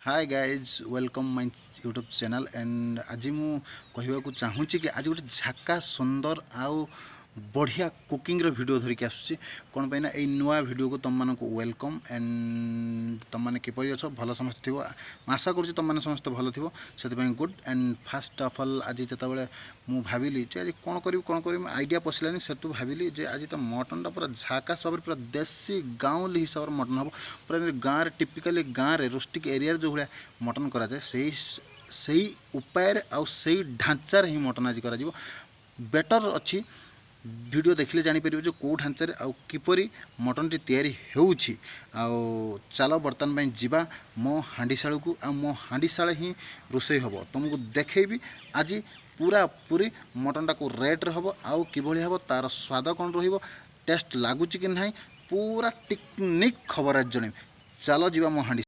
Hi guys welcome my YouTube channel and आज मु कहवाक चाहूँगी कि आज गोटे झाका सुंदर आउ बढ़िया कुकिंग रो वीडियो धरिक आसुची कौन पाइना ए नुआ वीडियो को तुम मानक वेलकम एंड तुम मैंने किपरि अछ भल समस्त थी आशा करुँच तुम मैंने समस्त भल थी से good and fast of all आज जिते मु भाविली आज कौन करी आइडिया पशिलानी से भाविली जे आज तो मटन टा पूरा झाका सब पूरा देसी गाँवली हिसाब से मटन हम पूरा गाँव में टिपिकली गाँव में रुस्टिक एरिया जो भाया मटन कराए से उपाय आउ से ढांचार ही मटन आज कर बेटर अच्छी वीडियो देखिले जापर जो कौ ढांचार आउ किपरि मटन टी तैयारी होउछि आउ चलो बर्तमान में जीवा मो हांडीशाल को आ मो हांडीशाल ही रोषे हम तुमको देखेबी आज पूरा पूरी मटन टा को रेट हम आउ किभली हम तार स्वाद कौन रहिबो टेस्ट लगुच कि नहीं पूरा टेक्निक खबर आज जन चलो जीवा मो हांडी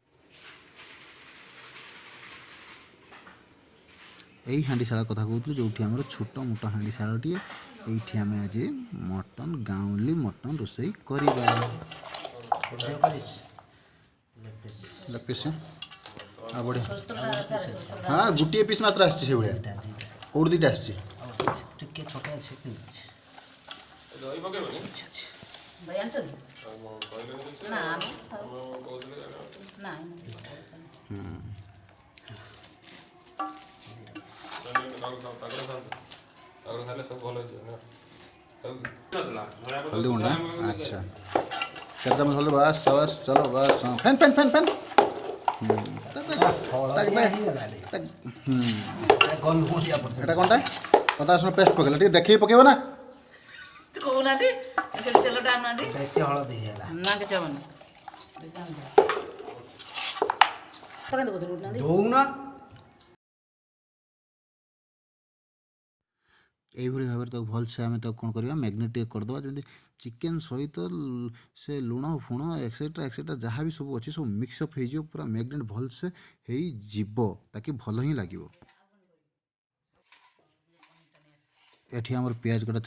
यही हांडीशाला कथा कहूँ जो आम छोट मोटा हांडीशालटी ये आम आज मटन गाँवली मटन रोषे करवा बढ़िया हाँ गोटे पीस मात्र आसी कौट दुटा आसी हल्दी गुंडा अच्छा चार चम्मच हल्दी बस बस चलो बस फैन फैन फैन फैन এটা কোনটা কথা শুনো পেস্ট পকেলা ঠিক দেখি পকেইব না তো কোনাটি সেটা তেলটা আনা দি বেশি হলদি হেলা না কিছু হবে না পকান দো না দি দৌ না এইভাবে ভাবে তো ভলসে আমি তো কোণ করা ম্যাগনেট করদেবা যেমন চিকেন সহিত সে লুণ ফুণ এক্সেट्रा जहाँ भी सब अच्छे सब मिक्सअप हो पूरा मैग्नेट भलसे हो ताकि भल ही लगे एठी आमर पियाज कटा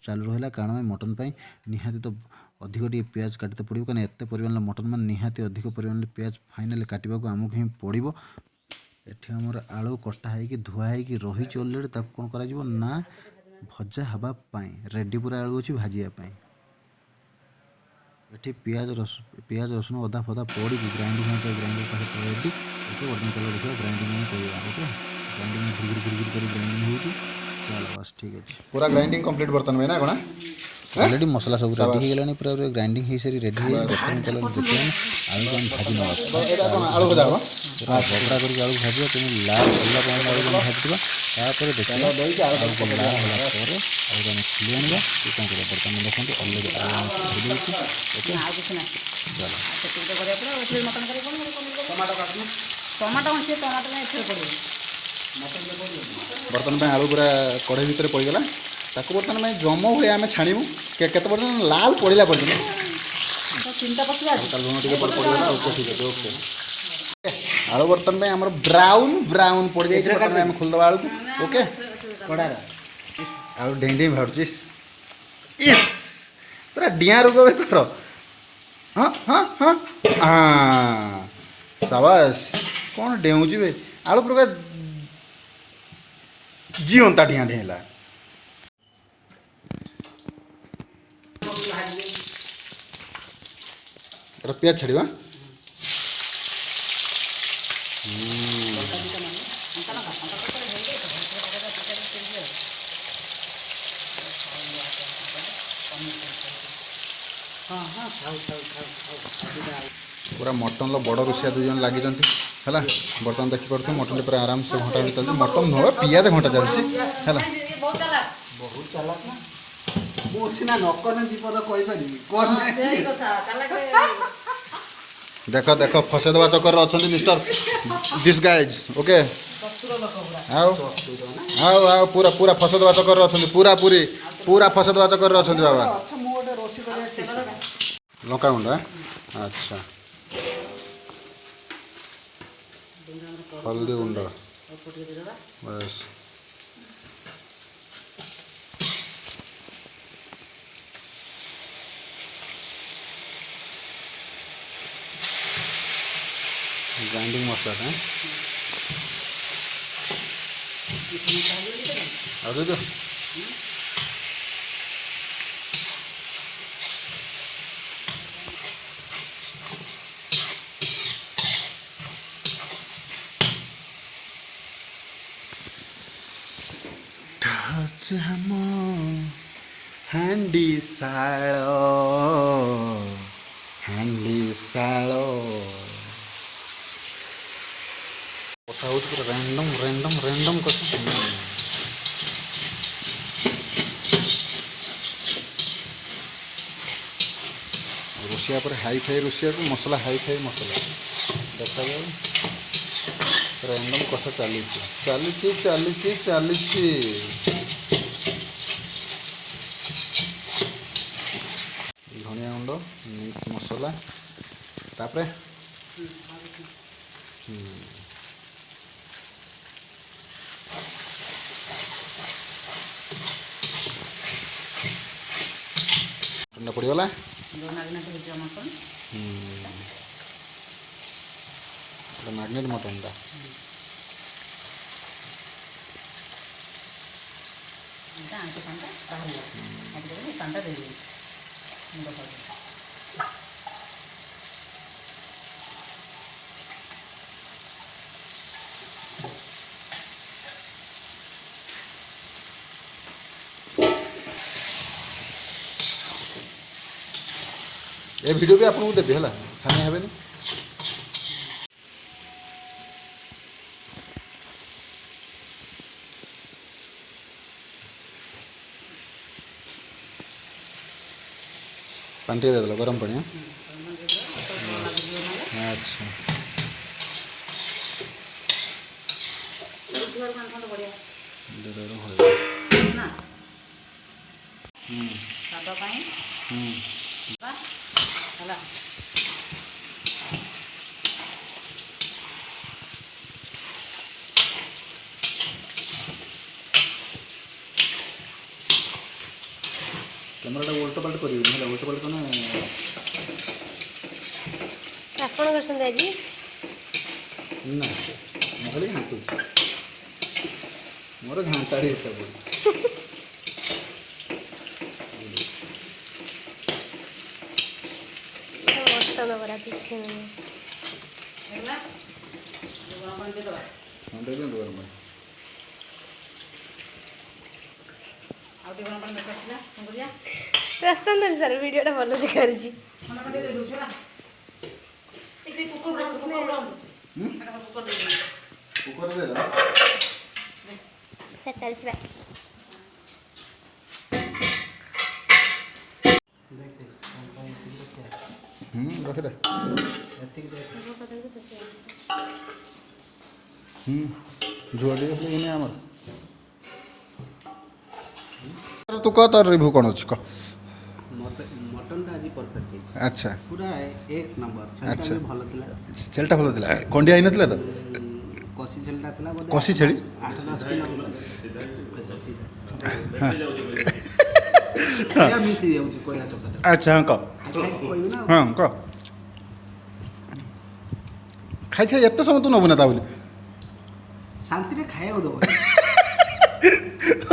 चालू रहा कारण मटन पाई निहाती तो अधिक टे पियाज काटते पड़ो कहीं एत परिमाण मटन मान निहाती अधिक परिमाण पियाज फाइनाली काटवाक आमको ही पड़ो एठी आमर आलू कटा है धुआ है रही अलरेडी ताक कौन करा ना भजा हाँवाई रेडी पूरा आलू अच्छी भाजापी एठी पियाज रसुण अदा फदा पड़ी ग्राइंडिंग ग्राइंडर रेडी ओके बर्तन चलो देखिए ग्राइंडिंग करवा ओके ग्राइंडिंग घुर घुर कर ग्राइंडिंग हो चलो बस ठीक अच्छे पूरा ग्राइंडिंग कंप्लीट बर्तन में ना कौन ऑलरेडी मसला सब रेडी हो गलानी पूरा ग्राइंडिंग हो सारी रेडी हो बर्तन चलो देखिए आलू को भाजी ना आलू भजा हम पूरा बबड़ा करके आलू भाजा तुम लाल होला पानी आलू भाजवा तापर देखिए आलू को लाल होला पर आलू को खुली आनवा तो कौन कर बर्तन में देखो ऑलरेडी आलू भाजी देछि ओके आ कुछ ना चलो तो तो करे पड़ा फिर मटन करे कौन टमाटो काटना टमाटो से टमाटो में एथे पड़ो बर्तन में आलू पूरा कढ़ई भितर पड़गला ताको बर्तन में जम भाई आम छाणु केते बर्तन लाल पड़ा पर्यटन चिंता पकड़ा लुण टे पड़गला ओके ठीक है ओके आलू बर्तन में आम ब्राउन ब्राउन पड़ जाए आम खोलदे आलू को ओके आलू ढें ढें भाड़ुचिस इस पूरा डिया रोग कर हाँ हाँ हाँ हाँ साबास कौन डेऊँची बे आलू पूरा जीवंता ढिया ढेला पियाज छाड़ा पूरा मटन बड़ रोषिया दुई जन लगी है बर्तमान देखिपे मटन पूरा आराम से घंटा चलती मटन नुह पियाज घंटा चलती है बहुत चालाक ना मुझे नकने दीपद देख देख फसेदवा चक्कर अच्छा मिस्टर दिस गाइज ओके आओ आओ आओ पूरा पूरा फसेदवा चक्कर अच्छा पूरा पूरी पूरा फसेदवा चक्कर अच्छा बाबा लंका गुंड अच्छा हल्दी गुंड बस ग्राइंडिंग मसला और दे हम ହାଣ୍ଡି ଶାଳ କଥା ହେଉଛି ପୁରା ରେଣ୍ଡମ୍ କଥା। ରୋଷିଆ ପରେ ହାଇଫାଇ ରୋଷିଆକୁ ମସଲା ହାଇଫାଇ ମସଲା ଦେଖାଯାଉ ରେଣ୍ଡମ୍ କଥା ଚାଲିଛି। ଧନିଆ ଗୁଣ୍ଡ ମିଟ୍ ମସଲା ତାପରେ ପଡ଼ିଗଲା ମ୍ୟାଗ୍ନେଟ୍ ମଟନ୍ଟା ए वीडियो भी आपको देवी है खाने हेनी पानी दे दे गरम पानी। अच्छा कैमरा उल्टा पलट कर उल्टा पलट कौन ଆପଣ କରୁଛନ୍ତି ଆଜି ना खाली घाटू मोर घाटाड़ी सब ମଟନ ବରା ଚିକେନ ରାସ୍ତା ସାର୍ ଭିଡ଼ିଓଟା ଭଲ ସେ କରିଛି ଚାଲିଛି ବା रख दे जुआड़ी आमर तू कह तार रिव्यू कौन अच्छी कह मटन टा आज परफेक्ट है अच्छा पूरा एक नंबर अच्छा। छेलटा भी भलो थिला छेलटा भल था कंडिया ही नथिला तो कसी छेलटा थिला बोले कसी छेली 8-10 किलो क्या मिस जाउची कोया चकटा अच्छा हाँ कह कोई ना हाँ कह खाई खाई एत समय तू नबू ना बोली शांति रे खाया दो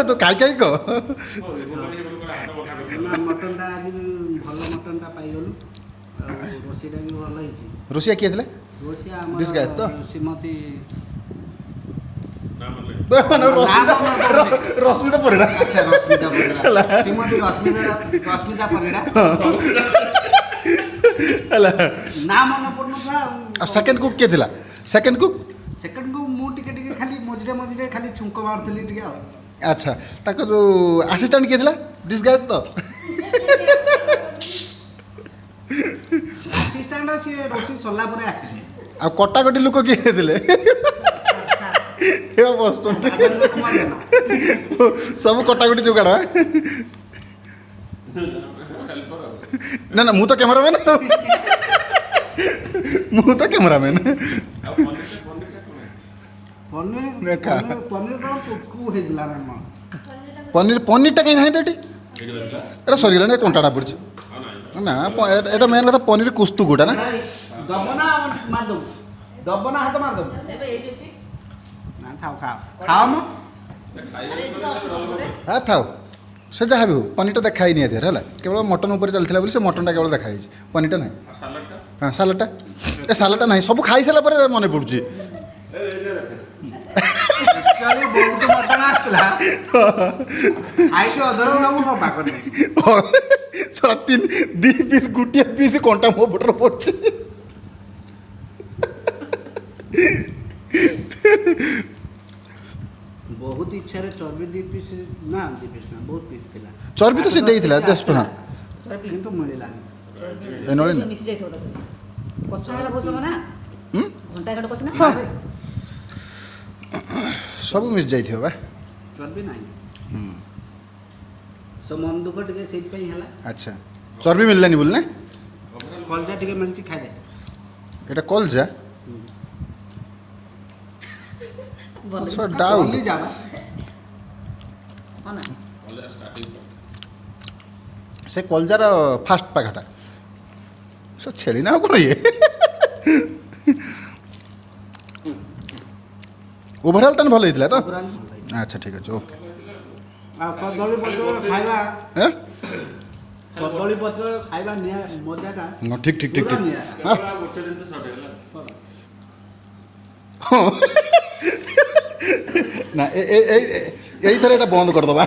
तो खाई खाई कह मटन टा आज भलो मटन टा पाई गलु रोसीटा भी भलो हिची रोसिया किए थे रोसिया This guy तो? श्रीमती रश्मिता परिड़ा अच्छा रश्मिता परिड़ा श्रीमती रश्मिता परिड़ा नाम मन पड़नथला सेकंड कुक किए थिला सेकंड कुक सेकंड को मु टिके खाली मझिरे खाली छुंक मारथली टिके आ अच्छा ताको जो असिस्टेंट किए थिला दिस गाय तो असिस्टेंट से रोसी सल्ला परे आसिले आ कटाकटी लोक किए थिले हे बसतंते राजेंद्र कुमार जेना सब कटाकटी जुगाड़ा ना ना मु तो कैमरामैन मु तो कैमरामैन पनीर देखा। पनीर रो कुकु हेदिला ना म पनीर पनीरटा कहीं नहीं एटी एटा सरीगला कंटाटा पड़ी ना एटा मेन कथा पनीर कुस्तु गोटा ना दबना मार दो ଦବ ନା ହାତ ମାରିଦବ ଏବେ ଏଇଠି ଅଛି ନା ଥାଉ ଖାଅ ଖାଅ ମ ଆରେ ଏଠି ତ ଅଛି ଗୋଟେ ହଁ ଥାଉ ସେ ଯାହା ବି ହଉ ପନିରଟା ଦେଖା ହେଇନି ଏଥିରେ ହେଲା କେବଳ ମଟନ୍ ଉପରେ ଚାଲିଥିଲା ବୋଲି ସେ ମଟନ୍ଟା କେବଳ ଦେଖା ହେଇଛି ପନିରଟା ନାହିଁ ହଁ ସାଲାଡ଼ଟା ଏ ସାଲାଡ଼ଟା ନାହିଁ ସବୁ ଖାଇସାରିଲା ପରେ ମନେ ପଡ଼ୁଛି ଆକ୍ଚୁଆଲି ବହୁତ ମଟନ ଆସିଥିଲା ଖାଇକି ଅଧର ମୁଁ ନବା କରିନି ଶଳା ଦୁଇ ପିସ୍ ଗୋଟିଏ ପିସ୍ କଣ୍ଟା ମୋ ପଟରେ ପଡ଼ୁଛି ବହୁତ ଇଚ୍ଛାରେ ଚର୍ବି 2 ପିସ୍ ନା 2 ପିସ୍ ନା ବହୁତ ପିସ୍ ଥିଲା ଚର୍ବି ତ ସେ ଦେଇଥିଲା 10 ହଁ କିନ୍ତୁ ମିଳିଲାନି ଏ ନଳିନି ନା? ମିଶି ଯାଇଥିବ ତାକୁ କଷା ହେଲା ବହୁତ ସମୟ ନା ହୁଁ? ଘଣ୍ଟା ଘଣ୍ଟା କଷି ନା ଆରେ, ସବୁ ମିଶି ଯାଇଥିବ ବା ଚର୍ବି ନାହିଁ ସବୁ ମନ ଦୁଃଖ ଟିକେ ସେଇଥିପାଇଁ ହେଲା ଆଚ୍ଛା ଚର୍ବି ମିଳିଲାନି ବୋଲି ନା କଲଜା ଟିକେ ମିଳିଛି ଖାଇଦେ এটা কলজা ଭଲ ডাউট କଲି ଯାବା ହଁ ନା সে কলজার ফার্স্ট পাখাটা সে ছেড়ি না কোন ইয়ে ওভারঅল টান ভালো হয়েছিল তো ପୁରା ଭଲ ହେଇଛି। আচ্ছা ঠিক আছে ওকে ଆଉ କଦଳୀ ପତ୍ର ଖାଇବା হ্যাঁ କଦଳୀ ପତ୍ର ଖାଇବା ନିଆ ମଜାଟା ঠিক ঠিক ঠিক ପୁରା ঠিক ନିଆରା। হ্যাঁ ଗୋଟେ ଜିନିଷ ସର୍ଟ ହେଇଗଲା না এইথরে এটা বন্ধ করে দেবা